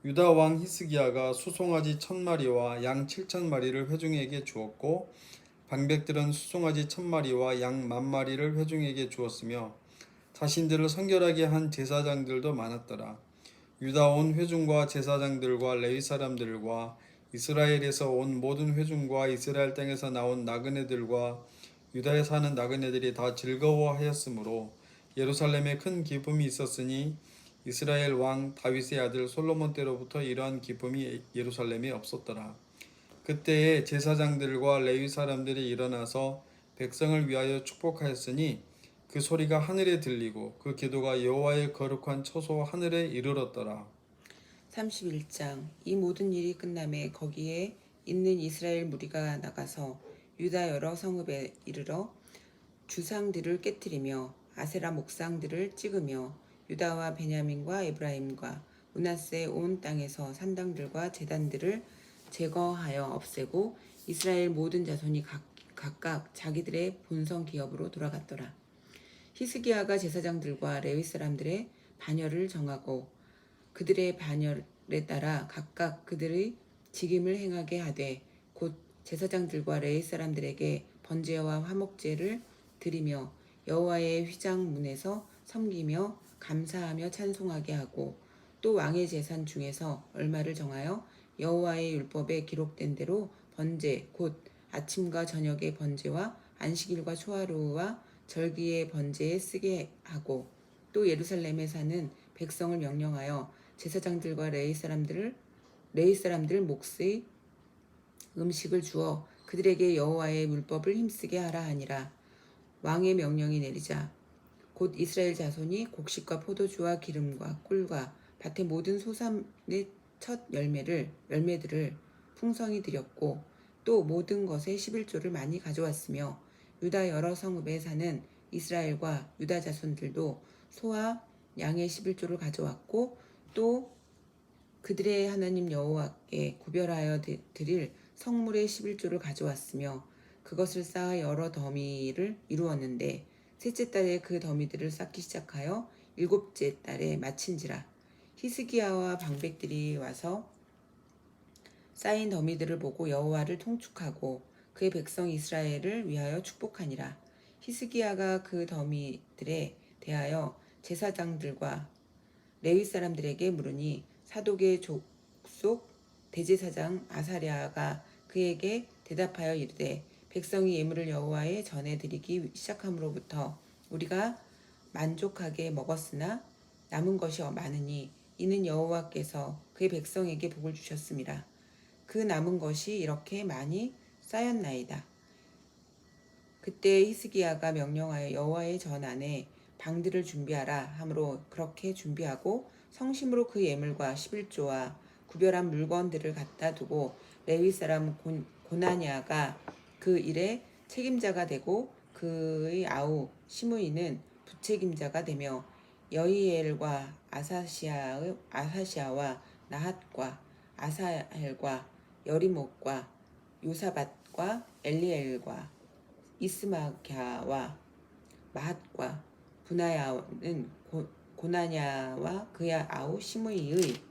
유다 왕 히스기야가 수송아지 1000마리와 양 7000마리를 회중에게 주었고 방백들은 수송아지 1000마리와 양 10,000마리를 회중에게 주었으며 자신들을 성결하게 한 제사장들도 많았더라. 유다 온 회중과 제사장들과 레위 사람들과 이스라엘에서 온 모든 회중과 이스라엘 땅에서 나온 나그네들과 유다에 사는 나그네들이 다 즐거워하였으므로 예루살렘에 큰 기쁨이 있었으니 이스라엘 왕 다윗의 아들 솔로몬 때로부터 이러한 기쁨이 예루살렘에 없었더라. 그때에 제사장들과 레위 사람들이 일어나서 백성을 위하여 축복하였으니 그 소리가 하늘에 들리고 그 기도가 여호와의 거룩한 처소 하늘에 이르렀더라. 31장. 이 모든 일이 끝남에 거기에 있는 이스라엘 무리가 나가서 유다 여러 성읍에 이르러 주상들을 깨뜨리며 아세라 목상들을 찍으며 유다와 베냐민과 에브라임과 므낫세 온 땅에서 산당들과 제단들을 제거하여 없애고 이스라엘 모든 자손이 각각 자기들의 본성 기업으로 돌아갔더라. 히스기야가 제사장들과 레위 사람들의 반열을 정하고 그들의 반열에 따라 각각 그들의 직임을 행하게 하되 곧 제사장들과 레위 사람들에게 번제와 화목제를 드리며 여호와의 휘장 문에서 섬기며 감사하며 찬송하게 하고 또 왕의 재산 중에서 얼마를 정하여 여호와의 율법에 기록된 대로 번제 곧 아침과 저녁의 번제와 안식일과 초하루와 절기의 번제에 쓰게 하고 또 예루살렘에 사는 백성을 명령하여 제사장들과 레위 사람들 몫의 음식을 주어 그들에게 여호와의 율법을 힘쓰게 하라 하니라. 왕의 명령이 내리자 곧 이스라엘 자손이 곡식과 포도주와 기름과 꿀과 밭의 모든 소산의 첫 열매들을 풍성히 드렸고 또 모든 것의 11조를 많이 가져왔으며 유다 여러 성읍에 사는 이스라엘과 유다 자손들도 소와 양의 11조를 가져왔고 또 그들의 하나님 여호와께 구별하여 드릴 성물의 11조를 가져왔으며 그것을 쌓아 여러 더미를 이루었는데 셋째 달에 그 더미들을 쌓기 시작하여 일곱째 달에 마친지라. 히스기야와 방백들이 와서 쌓인 더미들을 보고 여호와를 통축하고 그의 백성 이스라엘을 위하여 축복하니라. 히스기야가 그 더미들에 대하여 제사장들과 레위 사람들에게 물으니 사독의 족속 대제사장 아사랴가 그에게 대답하여 이르되 백성이 예물을 여호와의 전에 드리기 시작함으로부터 우리가 만족하게 먹었으나 남은 것이 많으니 이는 여호와께서 그의 백성에게 복을 주셨음이라. 그 남은 것이 이렇게 많이 쌓였나이다. 그때 히스기야가 명령하여 여호와의 전 안에 방들을 준비하라 하므로 그렇게 준비하고 성심으로 그 예물과 11조와 구별한 물건들을 갖다 두고 레위 사람 고나냐가 그 일에 책임자가 되고 그의 아우 시므이는 부책임자가 되며 여이엘과 아사시아와 나핫과 아사헬과 여리목과 요사밧과 엘리엘과 이스마갸와 마핫과 분하야는 고나냐와 그의 아우 시므이의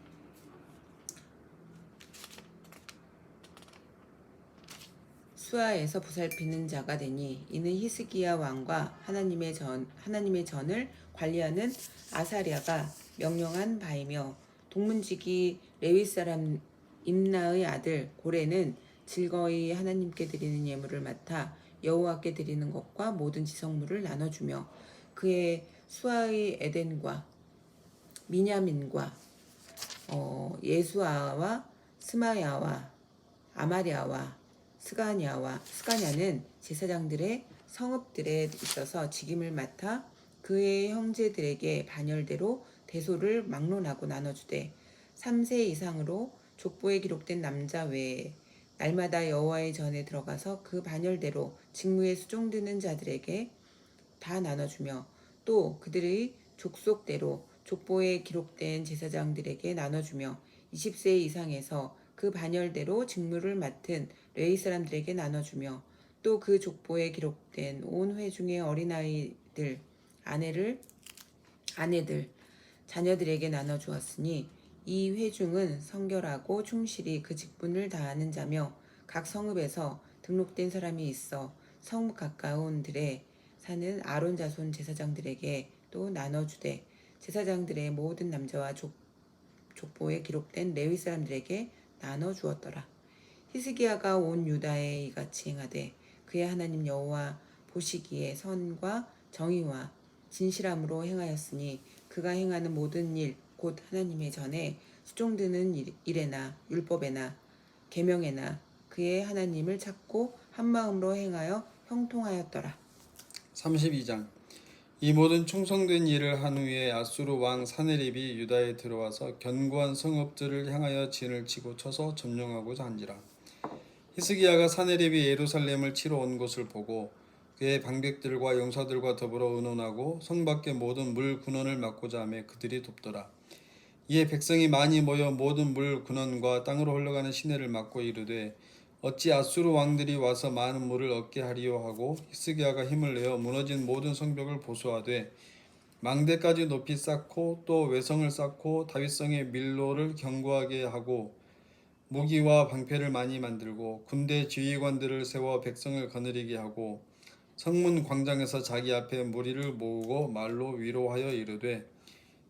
수아에서 보살피는 자가 되니 이는 히스기야 왕과 하나님의 전을 관리하는 아사랴가 명령한 바이며 동문지기 레위 사람 임나의 아들 고레는 즐거이 하나님께 드리는 예물을 맡아 여호와께 드리는 것과 모든 지성물을 나눠주며 그의 수아의 에덴과 미냐민과 예수아와 스마야와 아마랴와 스가냐는 제사장들의 성읍들에 있어서 직임을 맡아 그의 형제들에게 반열대로 대소를 막론하고 나눠주되 3세 이상으로 족보에 기록된 남자 외에 날마다 여호와의 전에 들어가서 그 반열대로 직무에 수종드는 자들에게 다 나눠주며 또 그들의 족속대로 족보에 기록된 제사장들에게 나눠주며 20세 이상에서 그 반열대로 직무를 맡은 레위 사람들에게 나눠주며 또 그 족보에 기록된 온 회중의 어린아이들 아내들 자녀들에게 나눠주었으니 이 회중은 성결하고 충실히 그 직분을 다하는 자며 각 성읍에서 등록된 사람이 있어 성읍 가까운 들에 사는 아론 자손 제사장들에게 또 나눠주되 제사장들의 모든 남자와 족보에 기록된 레위 사람들에게 나눠 주었더라. 히스기야가 온 유다에 이같이 행하되 그의 하나님 여호와 보시기에 선과 정의와 진실함으로 행하였으니 그가 행하는 모든 일 곧 하나님의 전에 수종드는 일에나 율법에나 계명에나 그의 하나님을 찾고 한 마음으로 행하여 형통하였더라. 32장. 이 모든 충성된 일을 한 후에 아수르 왕 사네립이 유다에 들어와서 견고한 성읍들을 향하여 진을 치고 쳐서 점령하고자 한지라. 히스기야가 사네립이 예루살렘을 치러 온 것을 보고 그의 방백들과 용사들과 더불어 의논하고 성 밖의 모든 물 군원을 막고자 하며 그들이 돕더라. 이에 백성이 많이 모여 모든 물 군원과 땅으로 흘러가는 시내를 막고 이르되 어찌 아수르 왕들이 와서 많은 물을 얻게 하리요 하고 히스기야가 힘을 내어 무너진 모든 성벽을 보수하되 망대까지 높이 쌓고 또 외성을 쌓고 다윗성의 밀로를 견고하게 하고 무기와 방패를 많이 만들고 군대 지휘관들을 세워 백성을 거느리게 하고 성문 광장에서 자기 앞에 무리를 모으고 말로 위로하여 이르되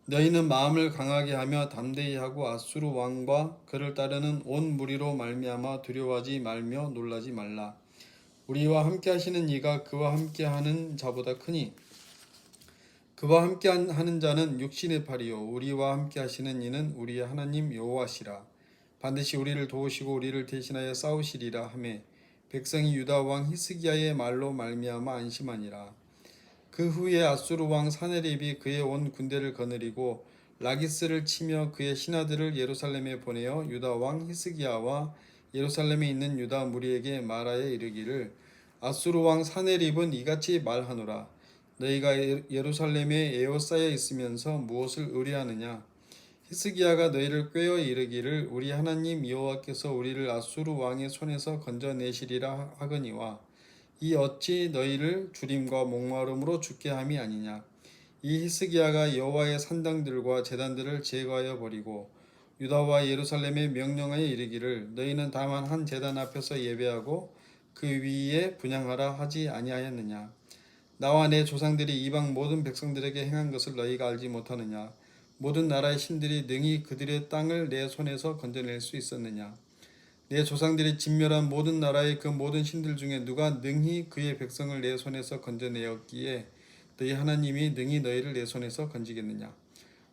너희는 마음을 강하게 하며 담대히 하고 아수르 왕과 그를 따르는 온 무리로 말미암아 두려워하지 말며 놀라지 말라. 우리와 함께 하시는 이가 그와 함께 하는 자보다 크니 그와 함께 하는 자는 육신의 팔이요 우리와 함께 하시는 이는 우리의 하나님 여호와시라. 반드시 우리를 도우시고 우리를 대신하여 싸우시리라 하매 백성이 유다 왕 히스기야의 말로 말미암아 안심하니라. 그 후에 아수르 왕 사네립이 그의 온 군대를 거느리고 라기스를 치며 그의 신하들을 예루살렘에 보내어 유다 왕 히스기야와 예루살렘에 있는 유다 무리에게 말하여 이르기를 아수르 왕 사네립은 이같이 말하노라. 너희가 예루살렘에 에워싸여 있으면서 무엇을 의뢰하느냐? 히스기야가 너희를 꾀어 이르기를 우리 하나님 여호와께서 우리를 아수르 왕의 손에서 건져내시리라 하거니와 이 어찌 너희를 주림과 목마름으로 죽게 함이 아니냐. 이 히스기야가 여호와의 산당들과 제단들을 제거하여 버리고 유다와 예루살렘에 명령하여 이르기를 너희는 다만 한 제단 앞에서 예배하고 그 위에 분향하라 하지 아니하였느냐. 나와 내 조상들이 이방 모든 백성들에게 행한 것을 너희가 알지 못하느냐. 모든 나라의 신들이 능히 그들의 땅을 내 손에서 건져낼 수 있었느냐. 내 조상들이 진멸한 모든 나라의 그 모든 신들 중에 누가 능히 그의 백성을 내 손에서 건져내었기에 너희 하나님이 능히 너희를 내 손에서 건지겠느냐.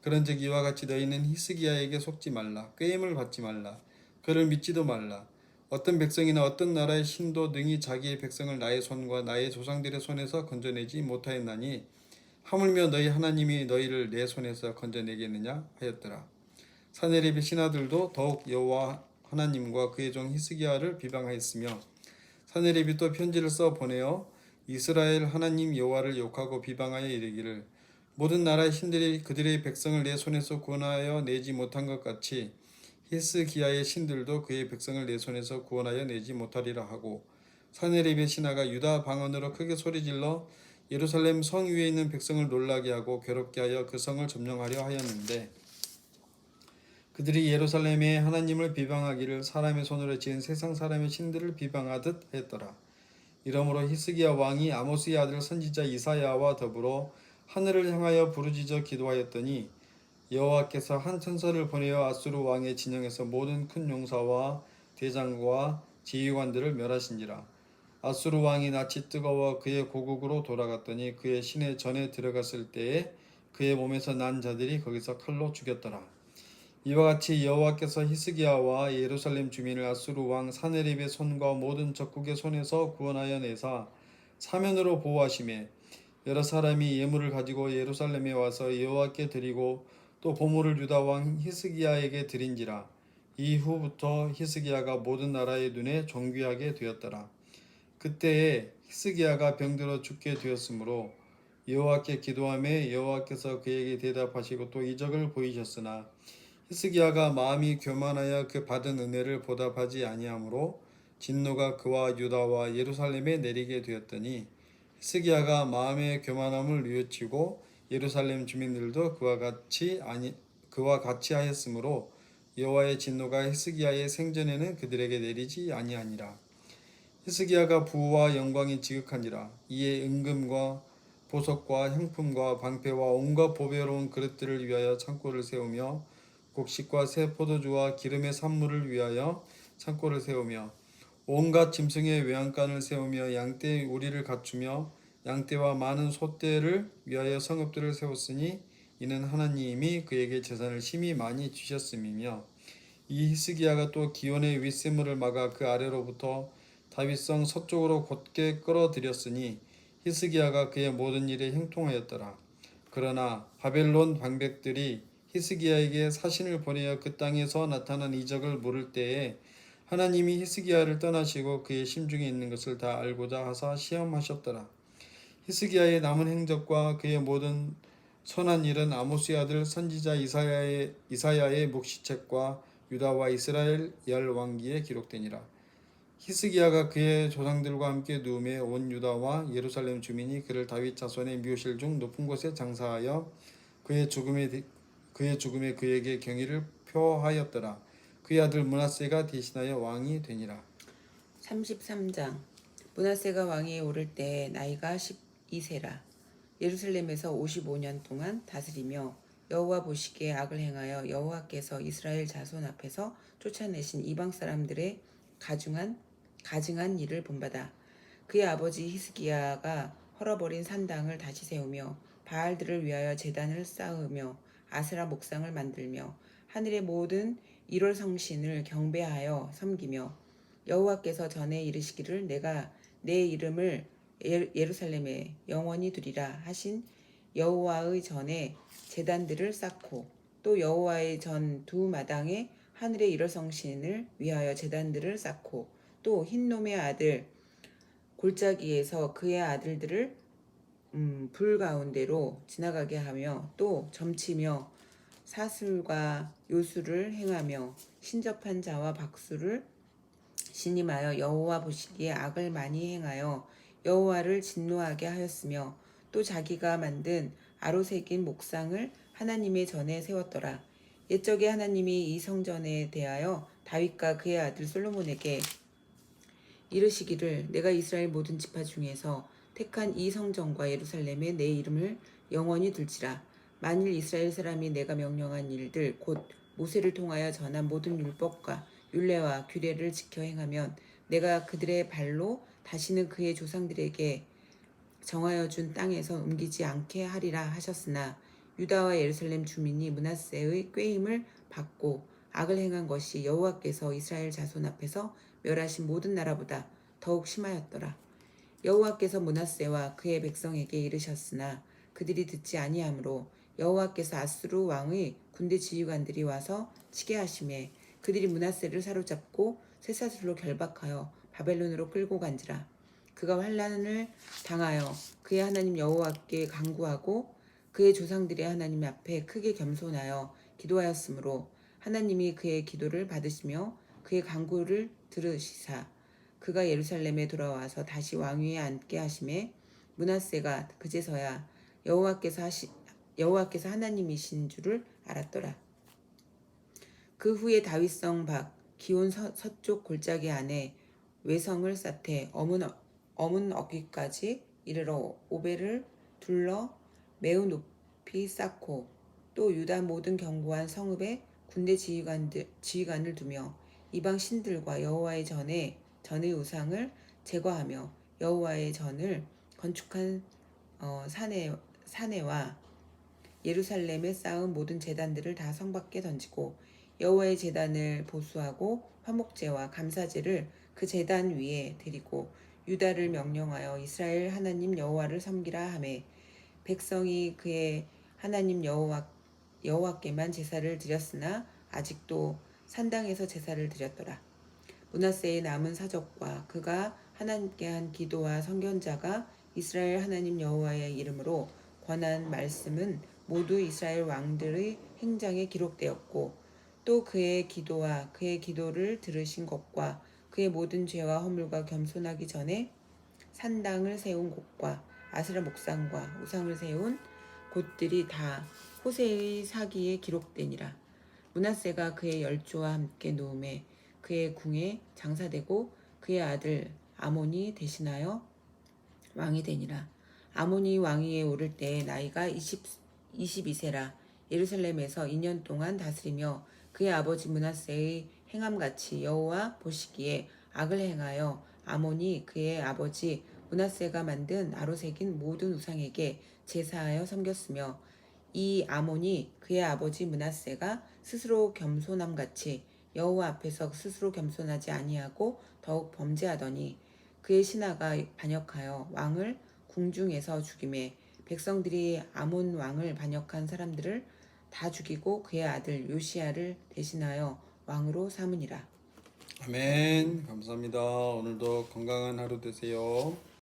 그런즉 이와 같이 너희는 히스기야에게 속지 말라. 꾀임을 받지 말라. 그를 믿지도 말라. 어떤 백성이나 어떤 나라의 신도 능히 자기의 백성을 나의 손과 나의 조상들의 손에서 건져내지 못하였나니 하물며 너희 하나님이 너희를 내 손에서 건져내겠느냐 하였더라. 사네립의 신하들도 더욱 여호와 하나님과 그의 종 히스기야를 비방하였으며 사네립이 또 편지를 써 보내어 이스라엘 하나님 여호와를 욕하고 비방하여 이르기를 모든 나라의 신들이 그들의 백성을 내 손에서 구원하여 내지 못한 것 같이 히스기야의 신들도 그의 백성을 내 손에서 구원하여 내지 못하리라 하고 사네립의 신하가 유다 방언으로 크게 소리질러 예루살렘 성 위에 있는 백성을 놀라게 하고 괴롭게 하여 그 성을 점령하려 하였는데 그들이 예루살렘에 하나님을 비방하기를 사람의 손으로 지은 세상 사람의 신들을 비방하듯 했더라. 이러므로 히스기야 왕이 아모스의 아들 선지자 이사야와 더불어 하늘을 향하여 부르짖어 기도하였더니 여호와께서 한 천사를 보내어 아수르 왕의 진영에서 모든 큰 용사와 대장과 지휘관들을 멸하신지라. 아수르 왕이 낯이 뜨거워 그의 고국으로 돌아갔더니 그의 시내 전에 들어갔을 때에 그의 몸에서 난 자들이 거기서 칼로 죽였더라. 이와 같이 여호와께서 히스기야와 예루살렘 주민을 아수르 왕 사네립의 손과 모든 적국의 손에서 구원하여 내사 사면으로 보호하시매 여러 사람이 예물을 가지고 예루살렘에 와서 여호와께 드리고 또 보물을 유다 왕 히스기야에게 드린지라. 이후부터 히스기야가 모든 나라의 눈에 존귀하게 되었더라. 그때에 히스기야가 병들어 죽게 되었으므로 여호와께 기도하매 여호와께서 그에게 대답하시고 또 이적을 보이셨으나 히스기야가 마음이 교만하여 그 받은 은혜를 보답하지 아니하므로 진노가 그와 유다와 예루살렘에 내리게 되었더니 히스기야가 마음의 교만함을 뉘우치고 예루살렘 주민들도 그와 같이 하였으므로 여호와의 진노가 히스기야의 생전에는 그들에게 내리지 아니하니라. 히스기야가 부와 영광이 지극하니라. 이에 은금과 보석과 향품과 방패와 온갖 보배로운 그릇들을 위하여 창고를 세우며 곡식과 새 포도주와 기름의 산물을 위하여 창고를 세우며 온갖 짐승의 외양간을 세우며 양떼의 우리를 갖추며 양떼와 많은 소떼를 위하여 성읍들을 세웠으니 이는 하나님이 그에게 재산을 심히 많이 주셨음이며 이 히스기야가 또 기온의 윗샘물을 막아 그 아래로부터 다윗성 서쪽으로 곧게 끌어들였으니 히스기야가 그의 모든 일에 형통하였더라. 그러나 바벨론 방백들이 히스기야에게 사신을 보내어 그 땅에서 나타난 이적을 물을 때에 하나님이 히스기야를 떠나시고 그의 심중에 있는 것을 다 알고자 하사 시험하셨더라. 히스기야의 남은 행적과 그의 모든 선한 일은 아모스의 아들 선지자 이사야의 묵시책과 유다와 이스라엘 열 왕기에 기록되니라. 히스기야가 그의 조상들과 함께 누움에 온 유다와 예루살렘 주민이 그를 다윗 자손의 묘실 중 높은 곳에 장사하여 그의 죽음에 그에게 경의를 표하였더라. 그의 아들 므낫세가 대신하여 왕이 되니라. 33장. 므낫세가 왕위에 오를 때 나이가 12세라. 예루살렘에서 55년 동안 다스리며 여호와 보시기에 악을 행하여 여호와께서 이스라엘 자손 앞에서 쫓아내신 이방 사람들의 가증한 일을 본받아 그의 아버지 히스기야가 헐어버린 산당을 다시 세우며 바알들을 위하여 제단을 쌓으며 아세라 목상을 만들며 하늘의 모든 1월 성신을 경배하여 섬기며 여호와께서 전에 이르시기를 내가 내 이름을 예루살렘에 영원히 두리라 하신 여호와의 전에 제단들을 쌓고 또 여호와의 전 두 마당에 하늘의 1월 성신을 위하여 제단들을 쌓고 또 흰놈의 아들 골짜기에서 그의 아들들을 불 가운데로 지나가게 하며 또 점치며 사술과 요술을 행하며 신접한 자와 박수를 신임하여 여호와 보시기에 악을 많이 행하여 여호와를 진노하게 하였으며 또 자기가 만든 아로 새긴 목상을 하나님의 전에 세웠더라. 옛적에 하나님이 이 성전에 대하여 다윗과 그의 아들 솔로몬에게 이르시기를 내가 이스라엘 모든 지파 중에서 택한 이 성전과 예루살렘에 내 이름을 영원히 둘지라. 만일 이스라엘 사람이 내가 명령한 일들 곧 모세를 통하여 전한 모든 율법과 율례와 규례를 지켜 행하면 내가 그들의 발로 다시는 그의 조상들에게 정하여 준 땅에서 옮기지 않게 하리라 하셨으나 유다와 예루살렘 주민이 므낫세의 꾀임을 받고 악을 행한 것이 여호와께서 이스라엘 자손 앞에서 멸하신 모든 나라보다 더욱 심하였더라. 여호와께서 므낫세와 그의 백성에게 이르셨으나 그들이 듣지 아니하므로 여호와께서 아수르 왕의 군대 지휘관들이 와서 치게 하심에 그들이 므낫세를 사로잡고 쇠사슬로 결박하여 바벨론으로 끌고 간지라. 그가 환난을 당하여 그의 하나님 여호와께 간구하고 그의 조상들의 하나님 앞에 크게 겸손하여 기도하였으므로 하나님이 그의 기도를 받으시며 그의 간구를 들으시사 그가 예루살렘에 돌아와서 다시 왕위에 앉게 하심에 므낫세가 그제서야 여호와께서 하나님이신 줄을 알았더라. 그 후에 다윗성 밖 기온 서쪽 골짜기 안에 외성을 쌓되 어문 어귀까지 이르러 오벨을 둘러 매우 높이 쌓고 또 유다 모든 견고한 성읍에 군대 지휘관을 두며 이방 신들과 여호와의 전의 우상을 제거하며 여호와의 전을 건축한 사내와 예루살렘에 쌓은 모든 제단들을 다 성 밖에 던지고 여호와의 제단을 보수하고 화목제와 감사제를 그 제단 위에 드리고 유다를 명령하여 이스라엘 하나님 여호와를 섬기라 하매 백성이 그의 하나님 여호와께만 제사를 드렸으나 아직도 산당에서 제사를 드렸더라. 므낫세의 남은 사적과 그가 하나님께 한 기도와 선견자가 이스라엘 하나님 여호와의 이름으로 권한 말씀은 모두 이스라엘 왕들의 행장에 기록되었고 또 그의 기도와 그의 기도를 들으신 것과 그의 모든 죄와 허물과 겸손하기 전에 산당을 세운 곳과 아스라 목상과 우상을 세운 곳들이 다 호세의 사기에 기록되니라. 므낫세가 그의 열조와 함께 누움에 그의 궁에 장사되고 그의 아들 아몬이 대신하여 왕이 되니라. 아몬이 왕위에 오를 때 나이가 22세라. 예루살렘에서 2년 동안 다스리며 그의 아버지 므낫세의 행함같이 여호와 보시기에 악을 행하여 아몬이 그의 아버지 므낫세가 만든 아로새긴 모든 우상에게 제사하여 섬겼으며 이 아몬이 그의 아버지 므낫세가 스스로 겸손함같이 여호와 앞에서 스스로 겸손하지 아니하고 더욱 범죄하더니 그의 신하가 반역하여 왕을 궁중에서 죽임에 백성들이 아몬 왕을 반역한 사람들을 다 죽이고 그의 아들 요시야를 대신하여 왕으로 삼으니라. 아멘. 감사합니다. 오늘도 건강한 하루 되세요.